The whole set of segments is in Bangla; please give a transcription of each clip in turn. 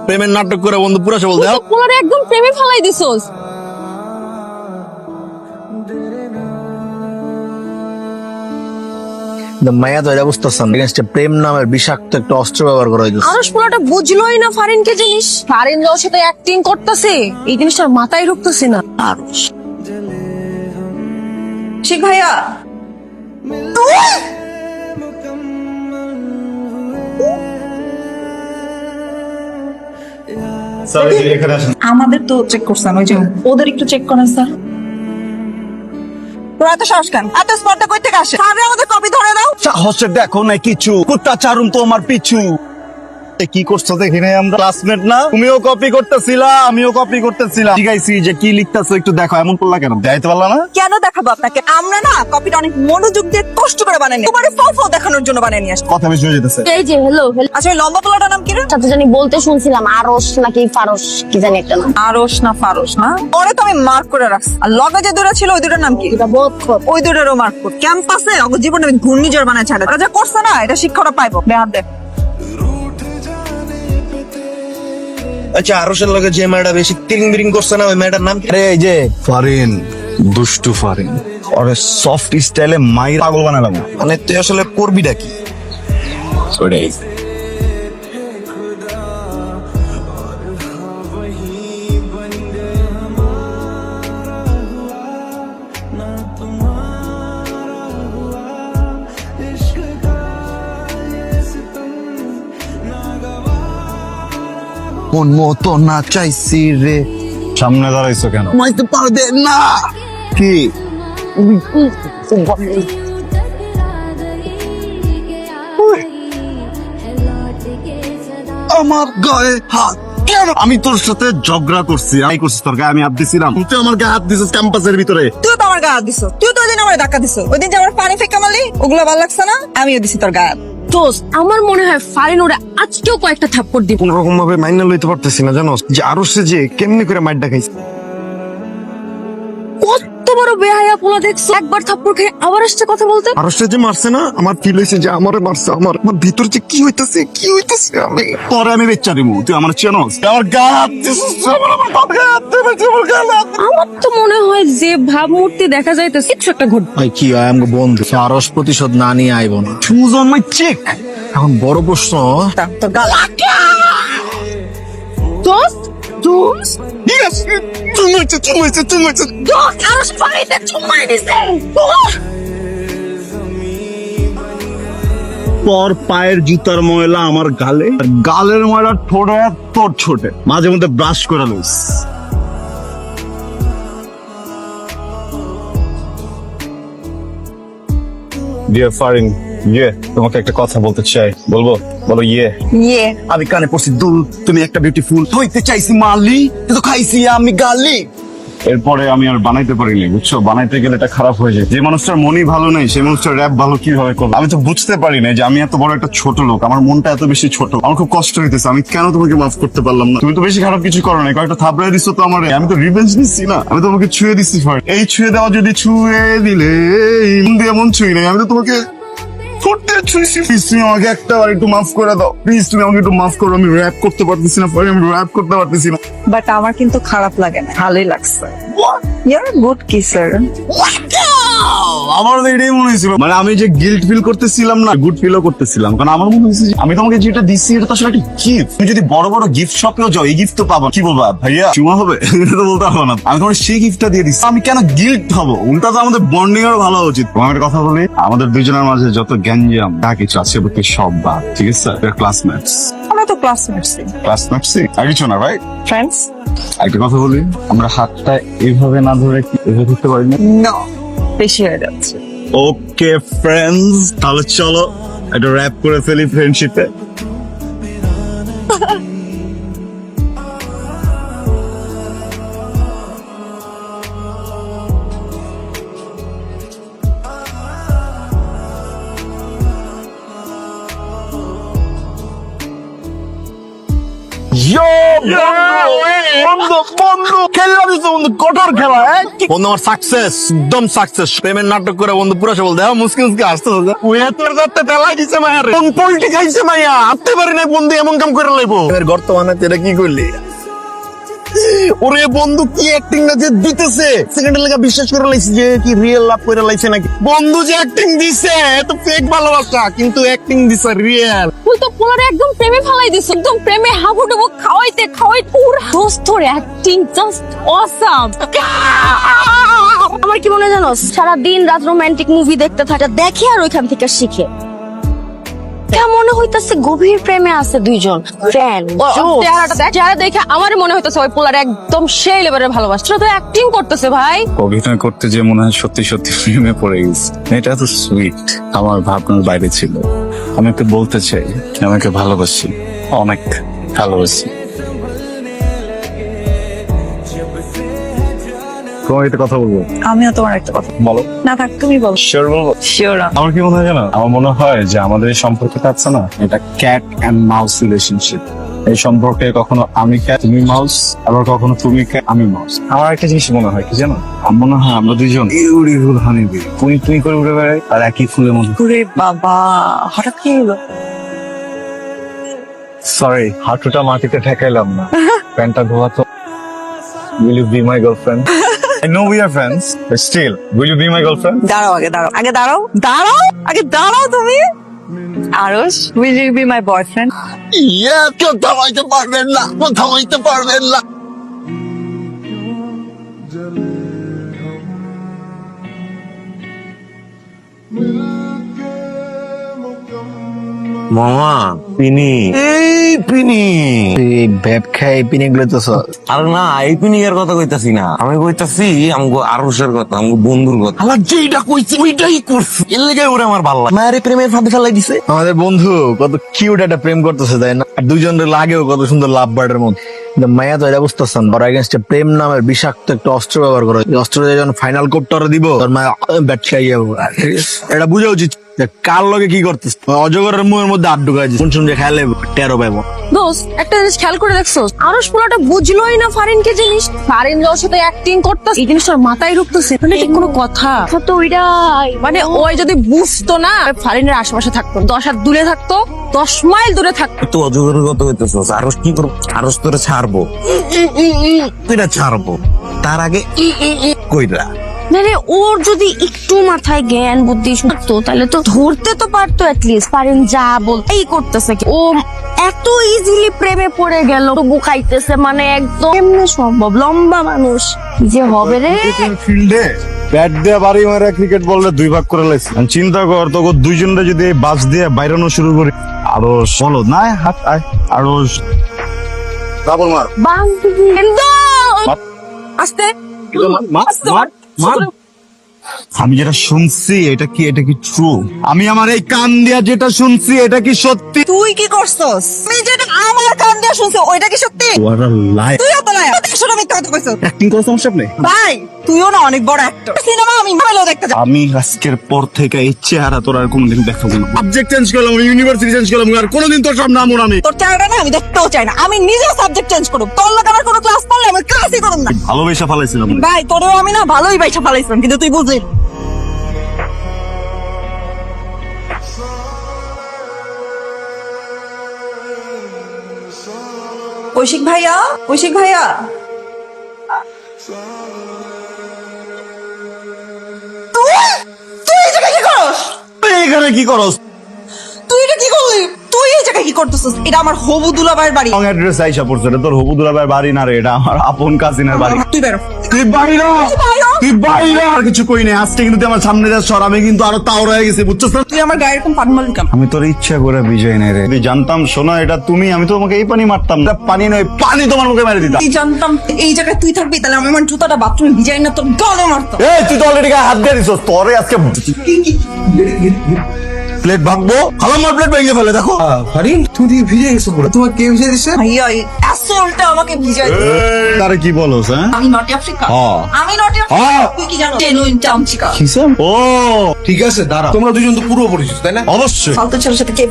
প্রেমের নাটক করে বন্ধু পুরো সে বলতে পুরো একদম প্রেমে ফেলাই দিছস। মায়া তো এটা বুঝতেছেন এগেইনস্টে প্রেম নামের বিষাক্ত একটা অস্ত্র ব্যবহার করা হয়েছে। আরশ পুরোটা বুঝলোই না ফারিনকে জিনিস। ফারিন ওর সাথে অ্যাক্টিং করতেছে, এই জিনিসটার মাথায় ঢুকতেছে না। আরশ ঠিক ভাইয়া আমাদের তো চেক করছেন, ওই যে ওদের একটু চেক করেন স্যার। তোর এত সাহস কেন? এত স্পর্ধা কই থেকে আসে? স্যার আমাদের কপি ধরে দাও। সাহসে দেখো না কিছু কুত্তা চারুম তো আমার পিছু। কি করছো দেখি নাই আমরা ক্লাসমেট না? তুমিও কপি করতেছিলা আমিও কপি করতেছিলাম। শিখাইছি যে কি লিখতেছো একটু দেখো, এমন করলা কেন? দেখাইতে পারলা না? কেন দেখাবো আপনাকে? আমরা না কপিটা অনেক মনোযোগ দিয়ে কষ্ট করে বানাইনি, তোমার ফল দেখানোর জন্য বানিয়ে নিয়ে আসছি। কথা বেশি হয়ে যেতেছে। এই যে হ্যালো আচ্ছা ওই লম্বা পোলাটার নাম কি রে? সাথে জানি বলতে শুনছিলাম আরশ নাকি ফারস কি জানি একটা নাম। আরশ না ফারস না? ওরে তো আমি মার্ক করে রাখছি। আর লগে যে দুটো ছিল ওই দুটোর নাম কি? এটা বোধ কর। ওই দুটোরও মার্ক কর। ক্যাম্পাসে অগ জীবনে আমি ঘূর্ণিঝড় বানায় ছাড়ে। ওরা যা করছে না এটা শিক্ষাটা পাইবো। বেহাত দেখ। আচ্ছা আরশের লগে যে মেয়েটা বেশি তিরিং বিরিং করছে না, ওই মেয়েটার নাম কি? আরে এই যে ফারিন, দুষ্টু ফারিন, ওরে সফট স্টাইলে মাইর পাগল বানালাম। মানে তুই আসলে করবিটা কি? ওটাই কোন মতো না চাইছি রে। সামনে দাঁড়াইছো কেন? মাইতে পারবে না কি আমার গায়ে হাত কেন? আমি তোর সাথে ঝগড়া করছি, আমি করছি তোর গায়ে আমি হাত দিছিলাম? তুই আমার গায়ে হাত দিছিস ক্যাম্পাসের ভিতরে। তুই তো আমার গায়ে হাত দিছো। তুই তো ওই দিন আমার ধাক্কা দিছো। ওই দিন যে আমার পানি ফেকা মারলি ওগুলো ভালো লাগছে না? আমিও দিছি তোর গায়ে হাত। দোস্ত আমার মনে হয় ফারিন ওরা আজকেও কয়েকটা থাপ্পড় দিব। কোন রকম ভাবে মাইনা লইতে পারতেছি না, জানো যে আরশে যে কেমনি করে মাইরটা খাইছে। কত বড় বেহায়া পোলা দেখছো, একবার থাপ্পড় খেয়ে আবার আসছে কথা বলতে। আরশে যে মারছে না, আমার ফিল হয়েছে যে আমারে মারছে। আমার ভিতর যে কি হইতাছে আমি তোরে আমি বেচ্চা দিমু, তুই আমার চেনস? তুই আমার গায়ে হাত দিছিস, আমার গায়ে হাত দিছিস, আমার গায়ে হাত দিছিস। আমার তো মনে হয় যে ভাবমূর্তি দেখা যাইতেছে কিছু একটা ঘটবে। ভাই কি হয় আমাকে বন্ধু আরস প্রতিশোধ না নিয়ে আইব না। Choose on my check. এখন বড় প্রশ্ন, তোর গাল দোস্ত দোস্ত দোস্ত আরশ ফারিনকে চুমাই দিছে। তোর পায়ের জুতার ময়লা আমার গালে, আর গালের ময়লা ঠোঁটে তোর ছোটে, মাঝে মধ্যে ব্রাশ করে লইস। ডিয়ার ফারিন, তোমাকে একটা কথা বলতে চাই। বলবো? বলো ইয়ে। ইয়ে আমি কানে পড়ছি দুল, তুমি একটা বিউটিফুল। হইতে চাইছি মালি, কিন্তু খাইছি আমি গালি। এরপরে আমি আর বানাইতে পারিনি, বুঝছো? বানাইতে গেলে এটা খারাপ হয়ে যায়। যে মানুষটার মনই ভালো নেই সেই মানুষটার র্যাপ ভালো কিভাবে করবো? আমি তো বুঝতে পারি না যে আমি এত বড় একটা ছোট লোক, আমার মনটা এত বেশি ছোট, আমার খুব কষ্ট হইতেছে। আমি কেন তোমাকে মাফ করতে পারলাম না? তুমি তো বেশি খারাপ কিছু করো না, কয়েকটা থাপড়াই দিচ্ছ তো আমার। আমি তো রিভেঞ্জ নিচ্ছি না, আমি তোমাকে ছুঁয়ে দিচ্ছি। এই ছুঁয়ে দেওয়া যদি ছুঁয়ে দিলে মন দিয়ে মন ছুঁই নাই, আমি তো তোমাকে ফুটতে ছুঁইছি। প্লিজ তুমি আমাকে একটা বার একটু মাফ করে দাও, প্লিজ তুমি আমাকে একটু মাফ করো। আমি র্যাপ করতে পারতেছি না, আমি র্যাপ করতে পারতেছি না। বাট আমার কিন্তু খারাপ লাগে না, ভালোই লাগছে। Your good কিসার। আমার তো এটাই মনে হয়েছিল, মানে আমি যে গিল্ট ফিল করতেছিলাম না, গুড ফিলও করতেছিলাম। কারণ আমার মনে হয়েছে যে আমি তোমাকে যেটা দিচ্ছি এটা তো আসলে একটা গিফট। তুমি যদি বড় বড় গিফট শপেও যাও এই গিফট তো পাবো। কি বলবা ভাইয়া, চুমা হবে? এটা তো বলতে পারবো না। আমি তোমার সেই গিফটটা দিয়ে দিচ্ছি, আমি কেন গিল্ট হবো? উল্টা তো আমাদের বন্ডিং আরো ভালো উচিত। তোমার একটা কথা বলি, আমাদের দুজনের মাঝে যত গ্যাঞ্জাম যা কিছু আছে ওকে সব বাদ, ঠিক আছে? ক্লাসমেটস, আমরা তো ক্লাসমেটস, আর কিছু না, রাইট? ফ্রেন্ডস। একটা কথা বলি, আমরা হাতটা এইভাবে না ধরে কি এভাবে ধরতে পারি না? নো, বেশি হয়ে যাচ্ছে। ওকে ফ্রেন্ডস, তাহলে চলো একটা র্যাপ করে ফেলি ফ্রেন্ডশিপে। বন্ধু বন্ধু খেললাম বন্ধু, কঠোর খেলা। বন্ধু আমার সাকসেস, একদম সাকসেস। প্রেমের নাটক করে বন্ধু পুরো সবল দেওয়া মুশকিল আসতে হবে। তোর যাতে তেলাই দিছে মায়ের পোল্টি খাইছে মাইয়া, আনতে পারি না বন্ধু, এমন কাম করে লাইবো। গর্ত বানাতে এটা কি করলি? ওরে বন্ধু কি অ্যাক্টিং না যে দিতেছে, সেকেন্ডের লেগে বিশ্বাস করে লাইছি যে কি রিয়েল লাভ করে লাইছে নাকি। বন্ধু যে অ্যাক্টিং দিছে তো ফেক ভালোবাসা, কিন্তু অ্যাক্টিং দিছে রিয়েল। তুই তো পোলারে একদম প্রেমে ফেলাই দিস, একদম প্রেমে হাবুডুবু খাওয়াইতে পুরো দোস্তর অ্যাক্টিং জাস্ট অসাম। আমার কি মনে হয় জানোস, সারা দিন রাত রোমান্টিক মুভি দেখতে থাকে, দেখে আর ওইখান থেকে শিখে। মনে হইতাছে গভীর প্রেমে আছে দুইজন ফ্যান। চেহারা দেখে আমার মনে হইতাছে ওই পোলার একদম সেই লেভেলের ভালোবাসা, তো অ্যাক্টিং করতেছে ভাই। অভিনয় করতে যে মনে হয় সত্যি সত্যি প্রেমে পড়ে গেছে। এটা তো সুইট, আমার ভাবনার বাইরে ছিল। আমি একটু বলতে চাই, আমাকে ভালোবাসি, অনেক ভালোবাসি। তোমার একটা কথা বলবো? আমিও তোমার একটা কথা বলো। না থাক, তুমি বলো। শিওর বলবো? শিওর। আমার কি মনে হয় জানো, আমার মনে হয় যে আমাদের এই সম্পর্কটা আছে না, এটা ক্যাট এন্ড মাউস রিলেশনশিপ। এই সম্পর্কে কখনো আমি ক্যাট তুমি মাউস, আবার কখনো তুমি ক্যাট আমি মাউস। আমার একটা জিনিস মনে হয় কি জানো, আমার মনে হয় আমরা দুইজন বিউটিফুল হানি বি, তুই তুই করে উড়ে বেড়াই আর একই ফুলের মধ্যে। ওরে বাবা, হঠাৎ কি হলো? সরি, হাঁটুটা মাটিতে ঠেকাইলাম না, প্যান্টটা ধোয়া তো। Will you be my girlfriend? I know we are friends, but still, will you be my girlfriend? দাঁড়াও, আগে দাঁড়াও তুমি। আরশ, will you be my boyfriend? কেউ থামাইতে পারবেন না, থামাইতে পারবেন না। মামা পিনি, এই পিনি, এই ভ্যাপ খাই পিনি গুলো তো আরে না এই পিনিকের কথা কইতাছি না, আমি কইতাছি আমগো আরশের কথা, আমগো বন্ধুর কথা। আমার যেইটা কইছি ওইটাই করছি। এর লেগে ওরে আমার ভালো লাগে। মায়ের প্রেমের ফাঁদে ফেলাই দিছে। আমাদের বন্ধু কত কিউট একটা প্রেম করতেছে, তাই না? আর দুইজনের লাগেও কত সুন্দর লাভ বার্ডের মধ্যে। কিন্তু মায়া তো এটা বুঝতেছেন, ওর এগেনস্টে প্রেম নামের বিষাক্ত একটা অস্ত্র ব্যবহার করে। এই অস্ত্র দিয়ে যখন ফাইনাল কোপটা দিব, তোর মায়া ব্যাট খাই যাবো। এটা বুঝা উচিত যে কার লগে কি করতেছে। অজগরের মুখের মধ্যে আট ঢুকাই কোন শুনছে খেয়ালে টেরো পাইবো। দোস্ত একটা জিনিস খেয়াল করে দেখছো, আরশ পোলাটা বুঝলোই না ফারিনকে জিনিস। ফারিন ওর সাথে অ্যাক্টিং করতেছে, এই জিনিসটার মাথায় ঢুকতেছে। মানে এটা কোনো কথা? তো ওইটাই মানে ওই যদি বুঝতো না, ফারিনের আশেপাশে থাকতো, 10 হাত দূরে থাকতো, 10 মাইল দূরে থাকতো। তো অজগরের কথা হইতেছ, আরশ কি করবো? আরশ তোরে ছাড়বো, কইরা ছাড়বো, তার আগে কইরা। মানে ওর যদি একটু মাথায় জ্ঞান বুদ্ধি থাকতো, তাহলে তো ধরতে তো পারতো অ্যাটলিস্ট। ফারিন যা বল এই করতেছে কি, ও এত ইজিলি প্রেমে পড়ে গেল, তো বুকাইতেছে। মানে একদম এমনি সম্ভব? লম্বা মানুষ কি যে হবে রে। ফিল্ডে ব্যাট দিয়ে বাড়ি মারা ক্রিকেট বললে 2 ভাগ করে লাইছে। চিন্তা কর, তোকে দুইজনটা যদি এই বাস দিয়ে বাইরানো শুরু করি। আরো বলো না, হাত আয় আরো ডাবল মার। বান্ধবী আস্তে আমি যেটা শুনছি এটা কি ট্রু? আমি আমার এই কান দিয়া যেটা শুনছি এটা কি সত্যি? তুই কি করছস? আমি যেটা আমার কান দিয়ে শুনছি ওইটা কি সত্যি? What a lie! তুই এত না, 100টা মিথ্যা কথা কইছস। অ্যাক্টিং করার সমস্যা নেই ভাই তুইও না অনেক বড় অ্যাক্টর। সিনেমা আমি ভালো দেখতে যাই। আমি আজকের পর থেকে এই চেহারা তোর আর কোনোদিন দেখাবো না। সাবজেক্ট চেঞ্জ করলাম, ইউনিভার্সিটি চেঞ্জ করলাম, আর কোনোদিন তোর সব নাম আমি। তোর চেহারাটা না আমি দেখতেও চাই না। আমি নিজে সাবজেক্ট চেঞ্জ করব। তোর লোক আমার কোনো ক্লাস পড়লে আমি ক্লাসই করব না। ভালোবেসে ফেলাইছিলাম। ভাই তোরেও আমি না ভালোই বাইসা ফেলাইছিলাম, কিন্তু তুই বুঝলি। কৌশিক ভাইয়া, কৌশিক ভাইয়া, তুই তুই এই জায়গায় কি করস? এখানে কি করস? তুই এটা কি করলি? তুই এই জায়গায় কি করতেছিস? এটা আমার হবু দুলাভাইয়ের বাড়ি। রং অ্যাড্রেস আইসা পড়ছে। এটা তোর হবু দুলাভাইয়ের বাড়ি না রে, এটা আমার আপন কাজিনের বাড়ি। তুই বেরো। তুই বাইরে, তুই বাইরে। আর কিছু কই নাই। আজকে কিন্তু তুই আমার সামনে যাস, সর। আমি কিন্তু আরো তাও রয়ে গেছি, বুঝছস না? তুই আমার গায়ের কোন পান মারলি কেন? আমি তোর ইচ্ছা করে বিজয় নাই রে। তুই জানতাম শোনা এটা তুমি, আমি তো তোমাকে এই পানি মারতাম না। পানি নয়, পানি তোমার মুখে মেরে দিতাম। তুই জানতাম এই জায়গায় তুই থাকবি, তাহলে আমি আমার জুতাটা বাথরুমে ভিজাই না তোর গালে মারতাম। এই তুই তো অলরেডি গায়ে হাত দিয়ে দিছস। তোরে আজকে প্লেট ভাঙবো, আমার প্লেট ভেঙে ফেলে দেখো। ফারিন তুমি দিকে ভিজে গেছো পুরো, তোমার কে ভিজে দিচ্ছে? ভাইয়া এই আসলটা আমাকে ভিজাই দিছে। তারে কি বলোস হ্যাঁ? আমি নর্থ আফ্রিকা, হ্যাঁ। আমি নর্থ আফ্রিকা, হ্যাঁ। তুই কি জানো জেনুইন চামচিকা। ও ঠিক আছে দাঁড়া, তোমরা দুজন তো পুরো পরিচিত তাই না? অবশ্যই ফালতু ছেলের সাথে কে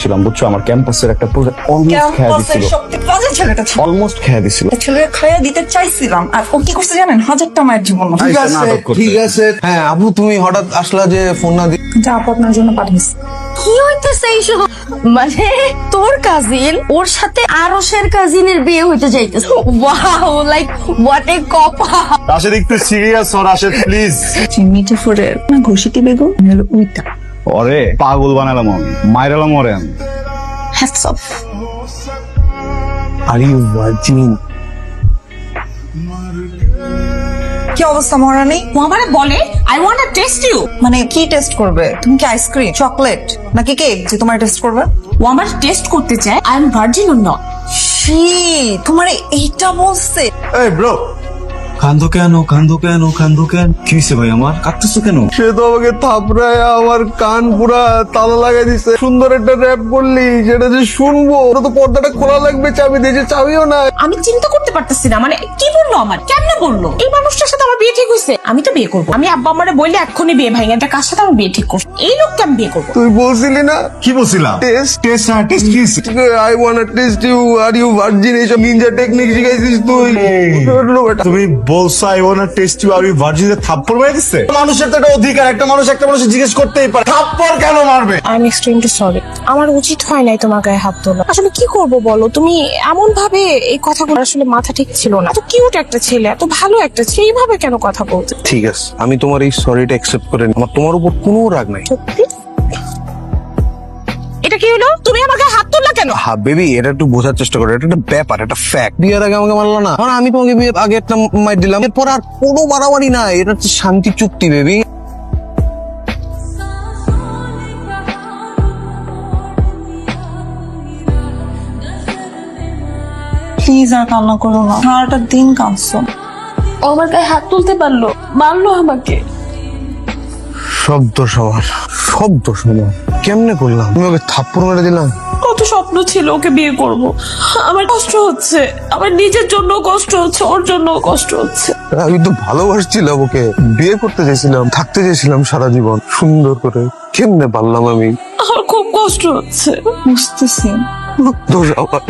ছিলাম বুঝছো, আমার ক্যাম্পাসের একটা প্রজেক্ট অলমোস্ট খেয়ে ক্যাম্পাসের দিছিল, সবথেকে বাজে ছেলেটা ছিল। অলমোস্ট খেয়ে দিছিল। ছেলের খাইয়া দিতে চাইছিলাম, আর ও কি করছে জানেন? 1000টা মায়ের জীবন নষ্ট। ঠিক আইসা আছে নাটক করতে। ঠিক আছে। হ্যাঁ আপু তুমি হঠাৎ আসলা যে, ফোন না দিয়ে? যা আপু আপনার জন্য পাঠিয়েছি। কি হইতেছে এইসব? মানে তোর কাজিন ওর সাথে আরশের কাজিনের বিয়ে হইতে যাইতেছে। ওয়াও, লাইক হোয়াট এ কপা। রাশেদ একটু সিরিয়াস হ রাশেদ প্লিজ। মিঠাপুরের ঘষিটি বেগম হলো উইটা। ওরে পাগল বানালাম আমি, মাইরালাম ওরে আমি। Hats off. Are you virgin? কি অবস্থা মহারানী? ও আমারে বলে I want to test you. মানে কি টেস্ট করবে? তুমি কি আইসক্রিম, চকলেট নাকি কেক যে তোমার টেস্ট করবে? ও আমার টেস্ট করতে চায় I am virgin or not. She, তোমার এইটা বলছে? এই ব্রো, কান্দো কেন কান্দো কেন কান্দো কেন? কি হয়েছে ভাই আমার, কাঁদতেছো কেন? সে তো আমাকে থাপড়ায় আমার কান পুরা তালা লাগাই দিছে। সুন্দর একটা র‍্যাপ বললি, যেটা যে শুনবো ওটা তো পর্দাটা খোলা লাগবে, চাবি দিয়েছে, চাবিও না। আমি চিন্তা করতে পারতেছি না, মানে কি বললো আমার, কেমনে বললো? এই মানুষটার সাথে আমার বিয়ে ঠিক হয়েছে, আমি তো বিয়ে করবো। আমি আব্বা আমারে বললে এক্ষুনি বিয়ে ভাঙে, এটা কার সাথে আমার বিয়ে ঠিক করছে? এই লোককে আমি বিয়ে করবো। তুই বলছিলি না কি বলছিলাম? টেস্ট, টেস্ট না টেস্ট কি হইছে? I want to test you, are you virgin, এইসব নিনজা টেকনিক শিখাইছিস তুই। তুমি বলছো I want to test you are you virgin, থাপ্পড় মেরে দিচ্ছে? মানুষের তো একটা অধিকার, একটা মানুষ একটা মানুষের জিজ্ঞেস করতেই পারে থাপ্পড় কেন মারবে। আই এম এক্সট্রিমলি সরি, আমার উচিত হয় নাই তোমার গায়ে হাত তোলা। আসলে কি করব বলো, তুমি এমন ভাবে এই কথাগুলো, আসলে মাথা ঠিক ছিল না। এত কিউট একটা ছেলে, এত ভালো একটা ছেলে, এইভাবে কেন কথা বলতে? ঠিক আছে, আমি তোমার এই সরিটা অ্যাকসেপ্ট করে নিই। আমার তোমার উপর কোনো রাগ নাই। সত্যি? এটা কি হলো? তুমি আমার গায়ে হাত তুললা কেন? হ্যাঁ বেবি, এটা একটু বোঝার চেষ্টা করো, এটা একটা ব্যাপার, এটা ফ্যাক্ট। বিয়ের আগে আমাকে মারলো না, কারণ আমি তোমাকে বিয়ের আগে একটা মাইর দিলাম, এরপর আর কোনো বাড়াবাড়ি নাই। এটা হচ্ছে শান্তি চুক্তি বেবি। প্লিজ আর কান্না করো না, সারাটা দিন কাঁদছো। ও আমার গায়ে হাত তুলতে পারলো, মারলো আমাকে। সব দোষ আমার, সব দোষ আমার। কেমনে করলাম? তুমি ওকে থাপ্পড় মেরে দিলাম। কত স্বপ্ন ছিল ওকে বিয়ে করব, আমার কষ্ট হচ্ছে, আমার নিজের জন্য কষ্ট হচ্ছে, ওর জন্য কষ্ট হচ্ছে। আমি তো ভালোবাসছিলাম ওকে, বিয়ে করতে চাইছিলাম, থাকতে চাইছিলাম সারা জীবন সুন্দর করে। কেমনে পারলাম আমি? আমার খুব কষ্ট হচ্ছে। বুঝতেছি। দোষ আমার।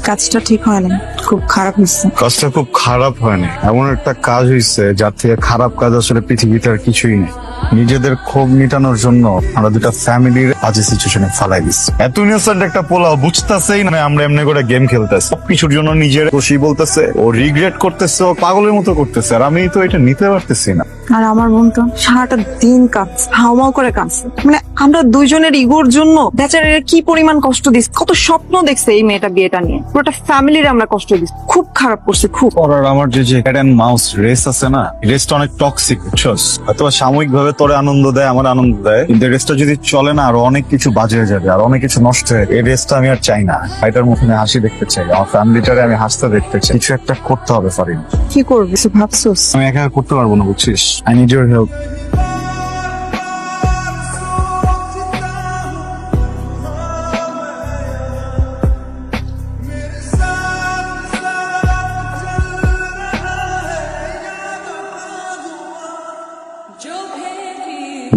কাজটা ঠিক হয় না, খুব খারাপ হয়েছে। কাজটা খুব খারাপ হয়নি, এমন একটা কাজ হয়েছে যার থেকে খারাপ কাজ আসলে পৃথিবীতে আর কিছুই নেই। নিজেদের ক্ষোভ মিটানোর জন্য আমরা দুটা ফ্যামিলির বাজে সিচুয়েশনে ফালাই দিচ্ছি। এত ইনোসেন্ট একটা পোলা বুঝতেছেই না আমরা এমনি করে গেম খেলতেছি, কিছুর জন্য নিজের দোষী বলতেছে, ও রিগ্রেট করতেছে, ও পাগলের মতো করতেছে, আর আমি তো এটা নিতে পারতেছি না। আর আমার বোনটা সারাটা দিন কাঁদছে, হাওমাও করে কাঁদছে। মানে আমরা দুইজনের ইগোর জন্য বেচারার কি পরিমাণ কষ্ট দিচ্ছে, কত স্বপ্ন দেখছে এই মেয়েটা বিয়েটা নিয়ে, পুরোটা ফ্যামিলির আমরা কষ্ট দিচ্ছি। খুব খারাপ করছে, খুব। ওর আর আমার যে ক্যাট এন্ড মাউস রেস আছে না, রেসটা অনেক টক্সিক, বুঝছস? অথবা সাময়িক ভাবে তোরে আনন্দ দেয়, আমার আনন্দ দেয়, কিন্তু রেসটা যদি চলে না আরো অনেক কিছু বাজে হয়ে যাবে, আর অনেক কিছু নষ্ট হয়ে যাবে। এই রেসটা আমি আর চাই না। এটার মুখে আমি হাসি দেখতে চাই, আমার ফ্যামিলিটারে আমি হাসতে দেখতে চাই। কিছু একটা করতে হবে ফারিন, কি করবি কিছু ভাবছোস? আমি একা করতে পারবো না, বুঝছিস? I need your help.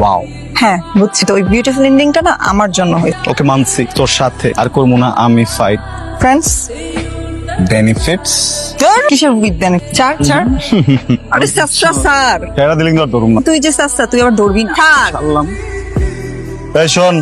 Wow, হ্যাঁ বুঝছি, তো ওই বিউটিফুল এন্ডিংটা না আমার জন্য হয়েছে। ওকে মানছি, তোর সাথে আর করবো না আমি ফাইট। ফ্রেন্ডস, বেনিফিটস কিসের উইথ চার চার? আরে সাসরা স্যার, ফেরা দিলিং তোর না। তুই যে সাসরা, তুই আবার ধরবি না। ছাড়। এই শোন,